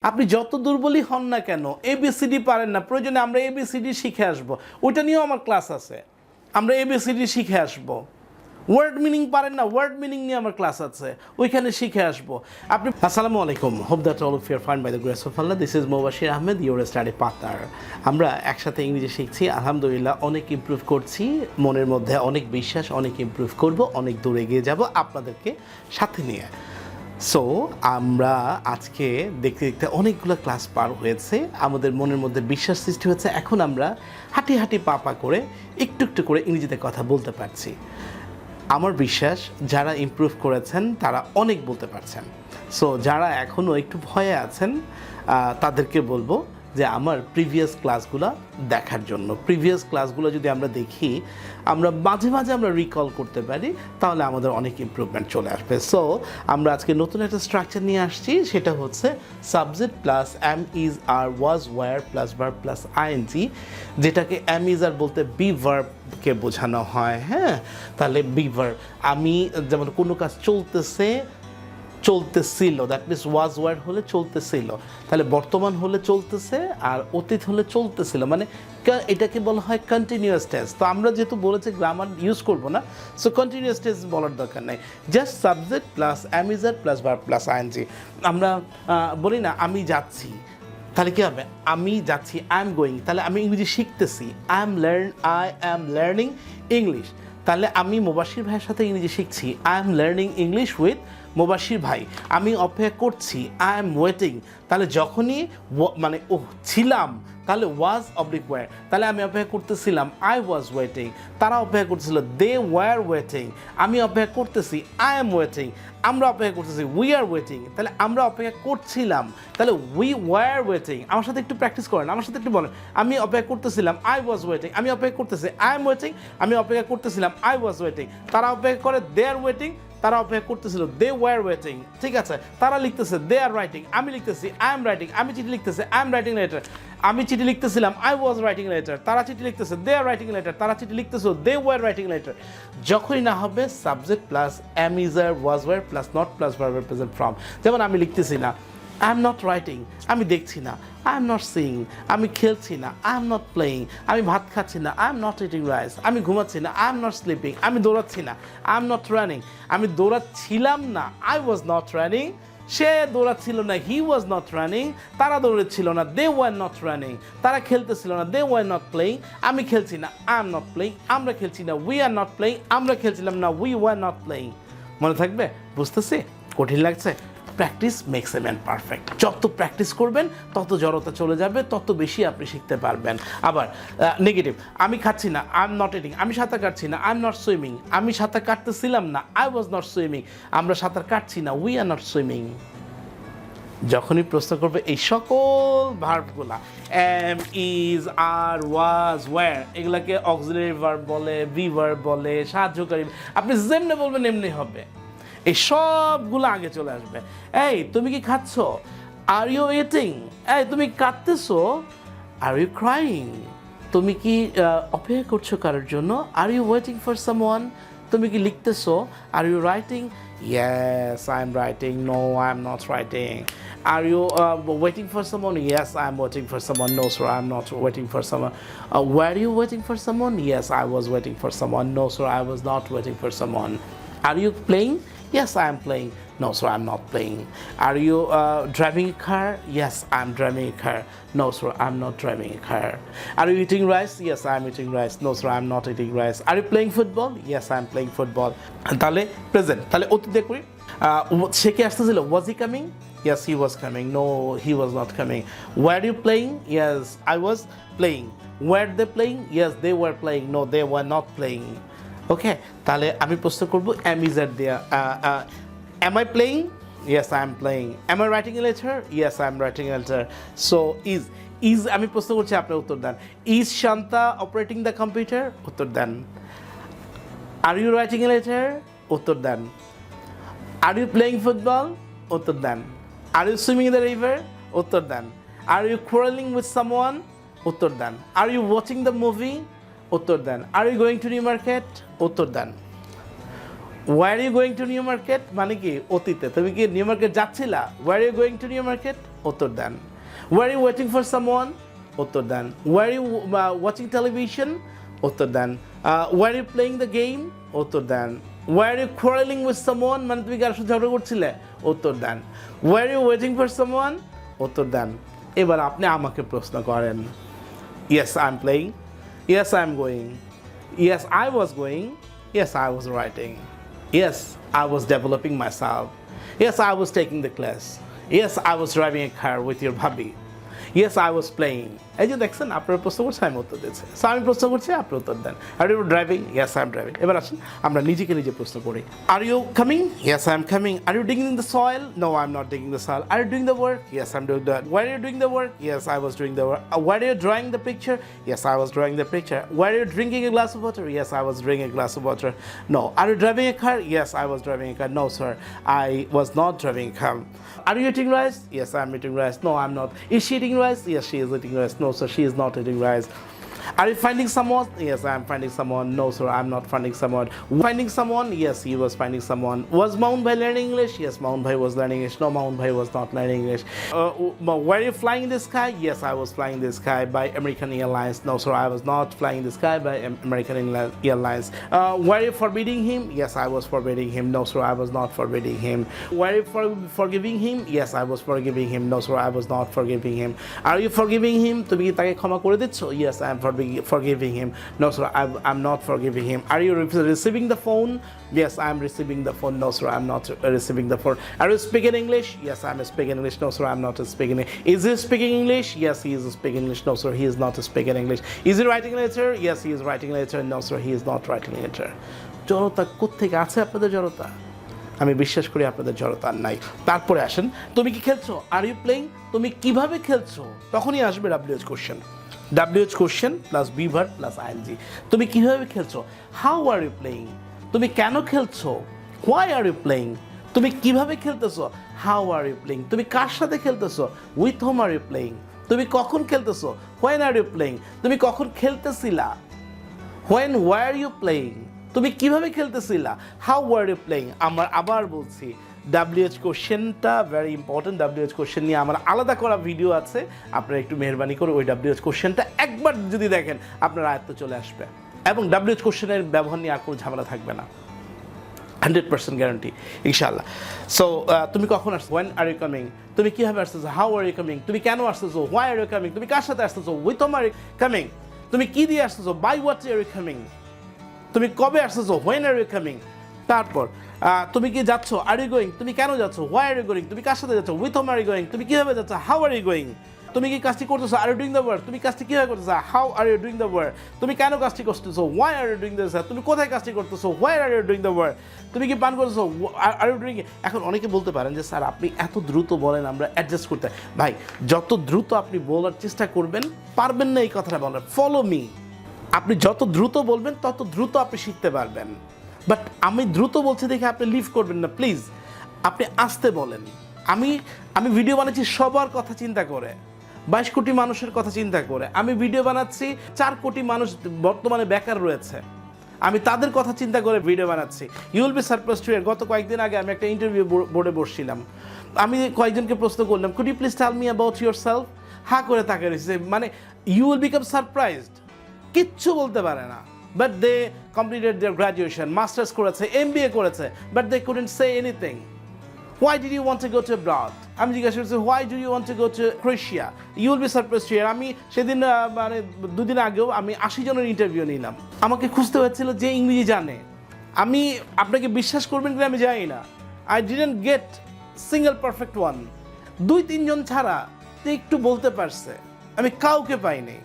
আপনি যত দুর্বলই হন না কেন, এবিসিডি পারেন না, প্রয়োজনে আমরা এবিসিডি শিখে আসবো, ওইটা নিয়েও আমার ক্লাস আছে, আমরা এবিসিডি শিখে আসবো। ওয়ার্ড মিনিং পারেন না, ওয়ার্ড মিনিং নিয়ে আমার ক্লাস আছে, ওইখানে শিখে আসবো। আপনি আসসালামু আলাইকুম, hope that all of you are fine by the grace of Allah. This is Mobashir Ahmed, your study partner. আমরা একসাথে ইংরেজি শিখছি, আলহামদুলিল্লাহ অনেক ইমপ্রুভ করছি, মনের মধ্যে অনেক বিশ্বাস, অনেক ইমপ্রুভ করব, অনেক দূরে এগিয়ে যাব আপনাদেরকে সাথে নিয়ে। সো আমরা আজকে দেখতে দেখতে অনেকগুলো ক্লাস পার হয়েছে, আমাদের মনের মধ্যে বিশ্বাস সৃষ্টি হয়েছে, এখন আমরা হাঁটি হাঁটি পা পা করে একটু একটু করে ইংরেজিতে কথা বলতে পারছি। আমার বিশ্বাস যারা ইমপ্রুভ করেছেন তারা অনেক বলতে পারছেন। সো যারা এখনও একটু ভয়ে আছেন তাদেরকে বলবো যে আমার প্রিভিয়াস ক্লাসগুলো দেখার জন্য। প্রিভিয়াস ক্লাসগুলো যদি আমরা দেখি, আমরা মাঝে মাঝে আমরা রিকল করতে পারি, তাহলে আমাদের অনেক ইমপ্রুভমেন্ট চলে আসবে। সো আমরা আজকে নতুন একটা স্ট্রাকচার নিয়ে আসছি, সেটা হচ্ছে subject plus am is are was were plus verb plus ING, যেটাকে এম ইজ আর বলতে বি ভার্বকে বোঝানো হয়। হ্যাঁ, তাহলে বি ভার্ব, আমি যেমন কোনো কাজ চলতেছে, চলতেছিল, দ্যাট মিনস ওয়াজ ওয়ার্ড হলে চলতেছিল, তাহলে বর্তমান হলে চলতেছে, আর অতীত হলে চলতেছিল, মানে এটাকে বলা হয় কন্টিনিউয়াস টেন্স। তো আমরা যেহেতু বলেছি গ্রামার ইউজ করবো না, সো কন্টিনিউয়াস টেন্স বলার দরকার নাই, just subject plus am is are plus verb plus ING. আমরা বলি না আমি যাচ্ছি, তাহলে কী হবে? আমি যাচ্ছি, আই এম গোয়িং, তাহলে আমি ইংরেজি শিখতেছি, আই অ্যাম লার্নিং ইংলিশ। তাহলে আমি মোবাশির ভাইয়ের সাথে ইংরেজি শিখছি, I am learning English with Mobashir ভাই। আমি অপেক্ষা করছি, আই এম ওয়েটিং। তাহলে যখনই মানে ছিলাম, তাহলে ওয়াজ অবলিক ওয়ার, তাহলে আমি অপেক্ষা করতেছিলাম, আই ওয়াজ ওয়েটিং। তারা অপেক্ষা করতেছিল, দে ওয়ার ওয়েটিং। আমি অপেক্ষা করতেছি, আই এম ওয়েটিং। আমরা অপেক্ষা করতেছি, উই আর ওয়েটিং। তাহলে আমরা অপেক্ষা করছিলাম, তাহলে উই ওয়ার ওয়েটিং। আমার সাথে একটু প্র্যাকটিস করেন, আমার সাথে একটু বলেন, আমি অপেক্ষা করতেছিলাম, আই ওয়াজ ওয়েটিং। আমি অপেক্ষা করতেছি, আই এম ওয়েটিং। আমি অপেক্ষা করতেছিলাম, আই ওয়াজ ওয়েটিং। তারা অপেক্ষা করে, দে আর ওয়েটিং। তারা অপেক্ষা করতেছিল, দে ওয়ার ওয়েটিং। ঠিক আছে, তারা লিখতেছে, দে আর রাইটিং। আমি লিখতেছি, আই এম রাইটিং। আমি চিঠি লিখতেছি, আই এম রাইটিং লেটার। আমি চিঠি লিখতেছিলাম, আই ওয়াজ রাইটিং লেটার। তারা চিঠি লিখতেছে, দে আর রাইটিং লেটার। তারা চিঠি লিখতেছে, দে ওয়ার রাইটিং লেটার। যখনই না হবে subject plus am is are was were plus not plus verb present form. যেমন আমি লিখতেছি না, আই এম নট রাইটিং, আমি দেখছি না, আই এম নট সিইং, আমি খেলছি না, আই এম নট প্লেয়িং, আমি ভাত খাচ্ছি না, I am not eating rice, আমি ঘুমাচ্ছি না, আই এম নট স্লিপিং, আমি দৌড়াচ্ছি না, আই এম নট রানিং, আমি দৌড়াচ্ছিলাম না, আই ওয়াজ নট রানিং, সে দৌড়াচ্ছিল না, হি ওয়াজ নট রানিং, তারা দৌড়াচ্ছিল না, দে ওয়ার নট রানিং, তারা খেলতেছিল না, দে ওয়ার নট প্লেয়িং, আমি খেলছি না, আই এম নট প্লেয়িং, আমরা খেলছি না, উই আর নট প্লেয়িং, আমরা খেলছিলাম না, উই ওয়ার নট প্লেয়িং। মনে থাকবে? বুঝতেছি? কঠিন লাগছে? Practice makes a man perfect. যত প্র্যাকটিস করবেন তত জড়তা চলে যাবে, তত বেশি আপনি শিখতে পারবেন। আবার নেগেটিভ, আমি খাচ্ছি না, আই এম নট ইটিং। আমি সাঁতার কাটছি না, আই এম নট সুইমিং। আমি সাঁতার কাটতেছিলাম না, আই ওয়াজ নট সুইমিং। আমরা সাঁতার কাটছি না, উই আর নট সুইমিং। যখনই প্রশ্ন করবে এই সকল ভার্বগুলা, am is are was were, এগুলাকে অক্সিলারি ভার্ব বলে, বি ভার্ব বলে, সাহায্যকারী, আপনি যেমনি বলবেন এমনি হবে। এই সবগুলো আগে চলে আসবে। এই তুমি কি খাচ্ছ? Are you eating? এই তুমি কাঁদতেছো? Are you crying? তুমি কি অপেক্ষা করছো কারোর জন্য? Are you waiting for someone? তুমি কি লিখতেছো? Are you writing? Yes I am writing. No I am not writing. Are you waiting for someone? Yes, I am waiting for someone. No, sir, I am not waiting for someone. Were you waiting for someone? Yes, I was waiting for someone. No, sir, I was not waiting for someone. Are you playing? Yes, I am playing. No, sir, I'm not playing. Are you driving a car? Yes, I'm driving a car. No, sir, I'm not driving a car. Are you eating rice? Yes, I'm eating rice. No, sir, I'm not eating rice. Are you playing football? Yes, I'm playing football. তাহলে present, তাহলে অতীত দিয়ে করি। সে কি আসতেছিল? Was he coming? Yes, he was coming. No, he was not coming. Were you playing? Yes, I was playing. Were they playing? Yes, they were playing. No, they were not playing. ওকে, তাহলে আমি প্রশ্ন করবো M is are দেয়া, am I playing? Yes I am playing. Am I writing a letter? Yes I am writing a letter. So is আমি প্রশ্ন করছি, আপনি উত্তর দেন। Is Shanta operating the computer? উত্তর দেন। Are you writing a letter? উত্তর দেন। Are you playing football? উত্তর দেন। Are you swimming in the river? উত্তর দেন। Are you quarrelling with someone? উত্তর দেন। Are you watching the movie? উত্তর দেন। Are you going to New Market? উত্তর দেন। Were you going to New Market মানে কি? অতীতে। তুমি কি নিউ মার্কেট যাচ্ছিলা? Were you going to New Market? উত্তর দেন। Were you waiting for someone? উত্তর দেন। Were you watching television? উত্তর দেন। Were you playing the game? উত্তর দেন। Were you quarreling with someone? মানে তুমি কারোর সাথে ঝগড়া করছিলে? উত্তর দেন। Were you waiting for someone? উত্তর দেন। এবার আপনি আমাকে প্রশ্ন করেন। Yes, I'm playing. Yes, I'm going. Yes, I was going. Yes, I was writing. Yes, I was developing myself. Yes, I was taking the class. Yes, I was driving a car with your bhabhi. Yes, I was playing. এই যে দেখছেন আপনার প্রশ্ন করছে আমি উত্তর দিচ্ছি। So আমি প্রশ্ন করছি আপনি উত্তর দেন। Are you driving? Yes I am driving. এবার আসুন আমরা নিজেকে নিজে প্রশ্ন করি। Are you coming? Yes I am coming. Are you digging the soil? No I am not digging the soil. Are you doing the work? Yes I am doing the work. Were you doing the work? Yes I was doing the work. Were you drawing the picture? Yes I was drawing the picture. Were you drinking a glass of water? Yes I was drinking a glass of water. No. Are you driving a car? Yes I was driving a car. No sir, I was not driving a car. Are you eating rice? Yes, I'm eating rice. No, I'm not. Is she eating rice? Yes, she is eating rice. No, sir, she is not eating rice. Are you finding someone? Yes, I'm finding someone. No, sir, I'm not finding someone. Finding someone? Yes, he was finding someone. Was Maun Bhai learning English? Yes, Maun Bhai was learning English. No, Maun Bhai was not learning English. Were you flying in the sky? Yes, I was flying in the sky by American Airlines. No, sir, I was not flying in the sky by American Airlines. Were you forbidding him? Yes, I was forbidding him. No, sir, I was not forbidding him. Were you forgiving him? Yes, I was forgiving him. No, sir, I was not forgiving him. Are you forgiving him? তুমি কি তাকে ক্ষমা করে দিচ্ছ? Yes, I am forgiving him. No, sir, I'm not forgiving him. Are you receiving the phone? Yes, I'm receiving the phone. No, sir, I'm not receiving the phone. Are you speaking English? Yes, I'm speaking English. No, sir, I'm not speaking English. Is he speaking English? Yes, he is speaking English. No, sir, he is not speaking English. Is he writing a letter? Yes, he is writing a letter. No, sir, he is not writing a letter. জড়তা কোত্থেকে আছে আপনাদের জড়তা? আমি বিশ্বাস করি আপনাদের জড়তা নাই। তারপরে আসেন, তুমি কি খেলছো? Are you playing? তুমি কিভাবে খেলছো? তখনই আসবে WH question. WH question plus be verb plus ING. তুমি কিভাবে খেলছো? How are you playing? তুমি কেন খেলছো? Why are you playing? তুমি কিভাবে খেলতেছো? How are you playing? তুমি কার সাথে খেলতেছো? With whom are you playing? তুমি কখন খেলতেছো? When are you playing? তুমি কখন খেলতেছিলা? When were you playing? তুমি কিভাবে খেলতেছিলা? How war you playing? আমার আবার বলছি, WH কোশ্চেনটা ভেরি ইম্পর্টেন্ট। WH কোশ্চেন নিয়ে আমার আলাদা করা ভিডিও আছে, আপনারা একটু মেহরবানি করে ওই WH কোশ্চেনটা একবার যদি দেখেন আপনার আয়ত্ত চলে আসবে, এবং WH কোশ্চেনের ব্যবহার নিয়ে আর কোনো ঝামেলা থাকবে না, 100% গ্যারান্টি ইনশাআল্লাহ। সো তুমি কখন আসছো? When are you coming? তুমি কীভাবে আসতেছো? How are you coming? তুমি কেন আসতেছো? Why are you coming? তুমি কার সাথে আসতেছো? With whom are you coming? তুমি কী দিয়ে আসতেছো? By what are you coming? তুমি কবে আসতেছো? When are you coming? তারপর তুমি কি যাচ্ছ? Are you going? তুমি কেন যাচ্ছ? Why are you going? তুমি কার সাথে যাচ্ছ? With whom are you going? তুমি কিভাবে যাচ্ছ? How are you going? তুমি কি কাজটি করতেছো? Are you doing the work? তুমি কাজটি কিভাবে করতেছো? How are you doing the work? তুমি কেন কাজটি করতেছো? Why are you doing the work? তুমি কোথায় কাজটি করতেছো? Why are you doing the work? তুমি কি পান করতেছো? Are you doing? এখন অনেকে বলতে পারেন যে স্যার আপনি এত দ্রুত বলেন, আমরা অ্যাডজাস্ট করতে। ভাই, যত দ্রুত আপনি বলার চেষ্টা করবেন, পারবেন না এই কথাটা বলার। Follow me. আপনি যত দ্রুত বলবেন তত দ্রুত আপনি শিখতে পারবেন। বাট আমি দ্রুত বলছি দেখে আপনি লিভ করবেন না প্লিজ, আপনি আস্তে বলেন। আমি ভিডিও বানাচ্ছি সবার কথা চিন্তা করে, 22 কোটি মানুষের কথা চিন্তা করে। আমি ভিডিও বানাচ্ছি 4 কোটি মানুষ বর্তমানে বেকার রয়েছে, আমি তাদের কথা চিন্তা করে ভিডিও বানাচ্ছি। You will be surprised to hear, গত কয়েকদিন আগে আমি একটা ইন্টারভিউ বোর্ডে বসছিলাম, আমি কয়েকজনকে প্রশ্ন করলাম, could you please tell me about yourself? হা করে তাকিয়ে রয়েছে, মানে ইউ উইল বিকাম সারপ্রাইজড, কিচ্ছু বলতে পারে না। But they completed their graduation, masters করেছে, MBA করেছে, but they couldn't say anything. Why did you want to go to abroad? আমি জিজ্ঞাসা করছি, why do you want to go to Croatia? You will be surprised here. আমি সেদিন মানে 2 দিন আগেও আমি 80 জনের ইন্টারভিউ নিলাম, আমাকে খুঁজতে হচ্ছিল যে ইংরেজি জানে। আমি আপনাকে বিশ্বাস করবেন কিনা আমি জানি না, I didn't get single perfect one. 2-3 জন ছাড়া যে একটু বলতে পারছে, আমি কাউকে পাইনি।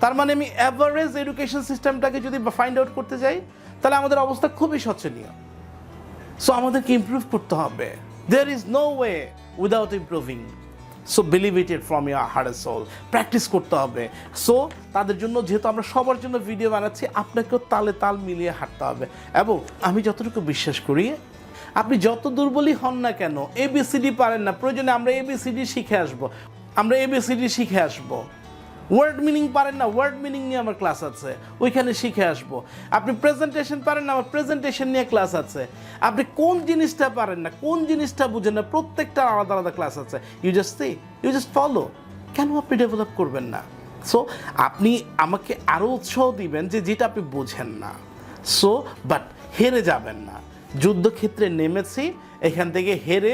তার মানে আমি অ্যাভারেজ এডুকেশন সিস্টেমটাকে যদি ফাইন্ড আউট করতে যাই তাহলে আমাদের অবস্থা খুবই শোচনীয়। সো আমাদেরকে ইমপ্রুভ করতে হবে। There is no way without improving. So believe it from your heart and soul. Practice করতে হবে। সো তাদের জন্য, যেহেতু আমরা সবার জন্য ভিডিও বানাচ্ছি, আপনাকেও তালে তাল মিলিয়ে হাঁটতে হবে। এবং আমি যতটুকু বিশ্বাস করি, আপনি যত দুর্বলই হন না কেন, ABCD পারেন না, প্রয়োজনে আমরা ABCD শিখে আসবো। ওয়ার্ড মিনিং পারেন না, ওয়ার্ড মিনিং নিয়ে আমার ক্লাস আছে, ওইখানে শিখে আসবো। আপনি প্রেজেন্টেশন পারেন না, আমার প্রেজেন্টেশন নিয়ে ক্লাস আছে। আপনি কোন জিনিসটা পারেন না, কোন জিনিসটা বুঝেন না, প্রত্যেকটা আলাদা আলাদা ক্লাস আছে। You just follow. কেন আপনি ডেভেলপ করবেন না? সো আপনি আমাকে আরও উৎসাহ দিবেন যে যেটা আপনি বোঝেন না। সো বাট হেরে যাবেন না। যুদ্ধক্ষেত্রে নেমেছি, এখান থেকে হেরে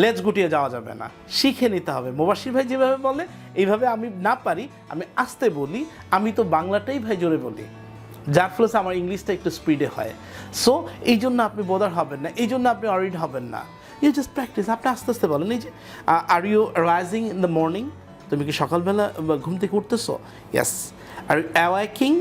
লেজ গুটিয়ে যাওয়া যাবে না, শিখে নিতে হবে। মুবাশির ভাই যেভাবে বলে এইভাবে আমি না পারি, আমি আস্তে বলি, আমি তো বাংলাটাই ভাই জোরে বলি, যার ফলে আমার ইংলিশটা একটু স্পিডে হয়। সো এই জন্য আপনি বোদার হবেন না, এই জন্য আপনি অরিড হবেন না। You just practice. আপনি আস্তে আস্তে বলেন, এই যে are you rising in the morning, তুমি কি সকালবেলা ঘুম থেকে উঠতেছো? Yes. Are you awaking?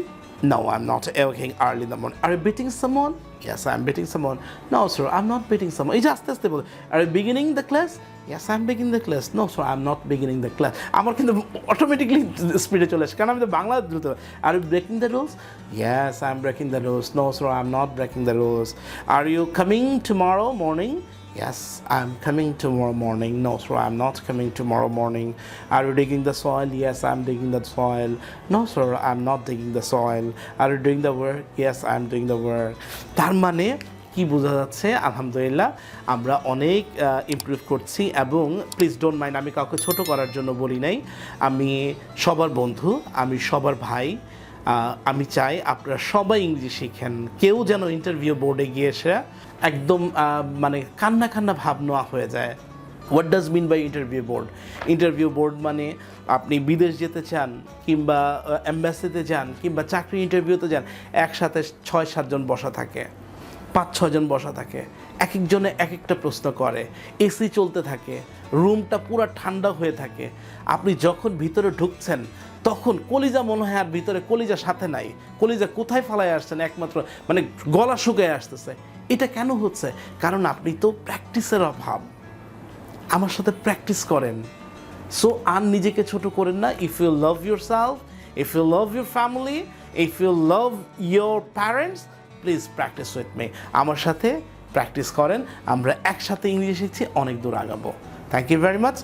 No, I'm not awaking early in the morning. Are you beating someone? Yes, I'm beating someone. No, sir, I'm not beating someone. এই যে আস্তে আস্তে বলে। Are you beginning the class? Yes, I'm beginning the class. No, sir, I'm not beginning the class. আমার কিন্তু automatically স্পিডে চলে আসে, কারণ আমি তো বাংলা দ্রুত। Are you breaking the rules? Yes, I'm breaking the rules. No, sir, I'm not breaking the rules. Are you coming tomorrow morning? Yes, I'm coming tomorrow morning. No, sir, I'm not coming tomorrow morning. Are you digging the soil? Yes, I'm digging the soil. No, sir, I'm not digging the soil. Are you doing the work? Yes, I'm doing the work. তার মানে কি বোঝা যাচ্ছে? আলহামদুলিল্লাহ আমরা অনেক improve করছি। এবং প্লিজ ডোন্ট মাইন্ড, আমি কাউকে ছোট করার জন্য বলি নাই, আমি সবার বন্ধু, আমি সবার ভাই। আমি চাই আপনারা সবাই ইংরেজি শিখেন। কেউ যেন ইন্টারভিউ বোর্ডে গিয়ে এসে একদম মানে কান্না কান্না ভাব নেওয়া হয়ে যায়। What does mean by interview board? Interview board মানে আপনি বিদেশ যেতে চান, কিংবা এম্বাসিতে যান, কিংবা চাকরি ইন্টারভিউতে যান, একসাথে 6-7 জন বসা থাকে, 5-6 জন বসা থাকে, এক একজনে এক একটা প্রশ্ন করে, এসি চলতে থাকে, রুমটা পুরো ঠান্ডা হয়ে থাকে। আপনি যখন ভিতরে ঢুকছেন তখন কলিজা মনে হয় আর ভিতরে কলিজা সাথে নাই, কলিজা কোথায় ফালায় আসছেন, একমাত্র মানে গলা শুকিয়ে আসতেছে। এটা কেন হচ্ছে? কারণ আপনি তো প্র্যাকটিসের অভাব। আমার সাথে প্র্যাকটিস করেন। সো আর নিজেকে ছোট করেন না। If you love yourself, if you love your family, if you love your parents, please practice with me. আমার সাথে প্র্যাকটিস করেন, আমরা একসাথে ইংরেজি শিখছি, অনেক দূর আগাবো। Thank you very much.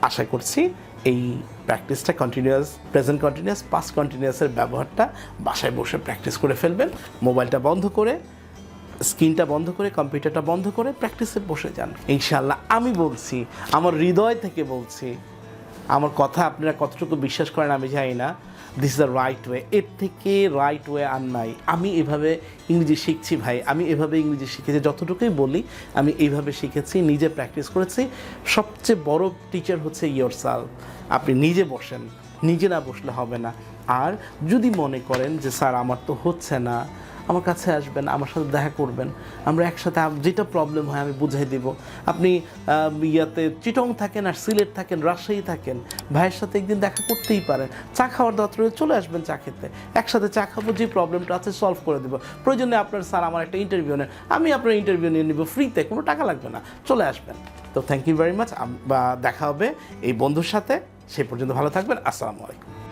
আশা করছি এই প্র্যাকটিসটা কন্টিনিউয়াস, প্রেজেন্ট কন্টিনিউয়াস, পাস্ট কন্টিনিউয়াসের ব্যবহারটা বাসায় বসে প্র্যাকটিস করে ফেলবেন। মোবাইলটা বন্ধ করে, স্ক্রিনটা বন্ধ করে, কম্পিউটারটা বন্ধ করে প্র্যাকটিসে বসে যান। ইনশাআল্লাহ আমি বলছি, আমার হৃদয় থেকে বলছি, আমার কথা আপনারা কতটুকু বিশ্বাস করেন আমি জানি না, this is the right way. এর থেকে রাইট ওয়ে আর নাই। আমি এভাবে ইংরেজি শিখছি ভাই, আমি এভাবে ইংরেজি শিখেছি, যতটুকুই বলি আমি এইভাবে শিখেছি, নিজে প্র্যাকটিস করেছি। সবচেয়ে বড় টিচার হচ্ছে ইয়োরসেলফ। আপনি নিজে বসেন, নিজে না বসলে হবে না। আর যদি মনে করেন যে স্যার আমার তো হচ্ছে না, আমার কাছে আসবেন, আমার সাথে দেখা করবেন, আমরা একসাথে যেটা প্রবলেম হয় আমি বুঝাই দিব। আপনি ইয়াতে চিটং থাকেন আর সিলেট থাকেন, রাজশাহী থাকেন, ভাইয়ের সাথে একদিন দেখা করতেই পারেন। চা খাওয়ার দরকার চলে আসবেন চা খেতে, একসাথে চা খাবো, যে প্রবলেমটা আছে সলভ করে দেবো। প্রয়োজনে আপনার স্যার আমার একটা ইন্টারভিউ নেন, আমি আপনার ইন্টারভিউ নিয়ে নিব ফ্রিতে, কোনো টাকা লাগবে না, চলে আসবেন। তো থ্যাংক ইউ ভেরি মাচ। দেখা হবে এই বন্ধুর সাথে, সেই পর্যন্ত ভালো থাকবেন। আসসালামু আলাইকুম।